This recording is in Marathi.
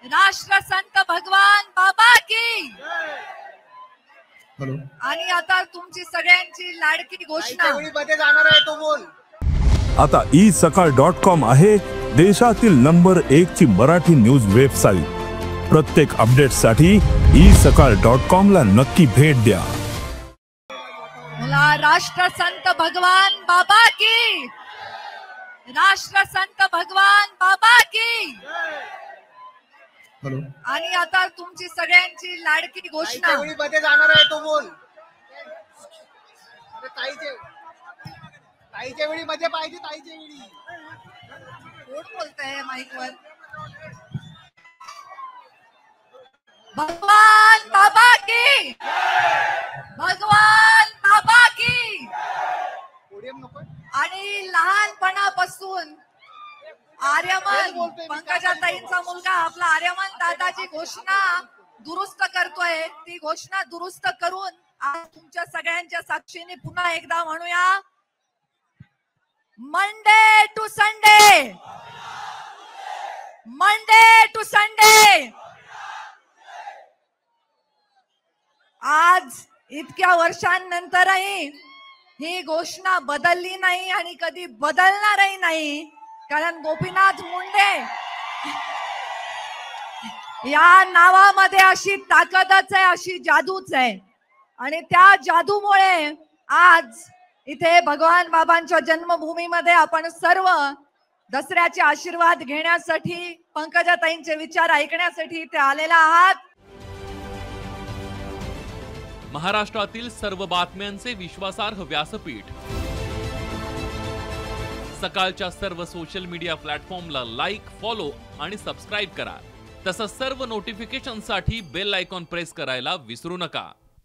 राष्ट्रसंत भगवान बाबा की हॅलो. आणि आता तुमची सगळ्यांची लाडकी घोषणा. मध्ये जाणार आहे तो बोल. आता isakal.com आहे देशातील नंबर 1 ची मराठी न्यूज वेबसाईट. प्रत्येक अपडेटसाठी isakal.com ला नक्की भेट द्या. मला राष्ट्रसंत भगवान बाबा की, राष्ट्रसंत भगवान बाबा की. हॅलो. आणि आता तुमची सगळ्यांची लाडकी घोषणा. मध्ये जाणार आहे तो बोल. ताईच्या वेळी मध्ये पाहिजे. ताईच्या वेळी कोण बोलतंय माईकवर? भगवान बाबा की, भगवान बाबा की. आणि लहानपणापासून आर्यमन पंकजाताईंचा मुलगा आपला आर्यमन दादाची घोषणा दुरुस्त करतोय. ती घोषणा दुरुस्त करून आज तुमच्या सगळ्यांच्या साक्षीने पुन्हा एकदा म्हणूया, Monday to Sunday, Monday to Sunday. आज इतक्या वर्षांनंतरही ही घोषणा बदलली नाही आणि कधी बदलणारही नाही, कारण गोपीनाथ मुंडे या नावामध्ये अशी ताकदच आहे, अशी जादूच आहे. आणि त्या जादूमुळे आज इथे भगवान बाबांच्या जन्मभूमीमध्ये आपण सर्व दसऱ्याचे आशीर्वाद घेण्यासाठी, पंकजाताईंचे विचार ऐकण्यासाठी इथे आलेला आहात. महाराष्ट्रातील सर्व बातम्यांचे विश्वासार्ह व्यासपीठ. सकाळच्या सर्व सोशल मीडिया प्लॅटफॉर्मला लाईक, फॉलो आणि सबस्क्राईब करा. तसंच सर्व नोटिफिकेशनसाठी बेल आयकॉन प्रेस करायला विसरू नका.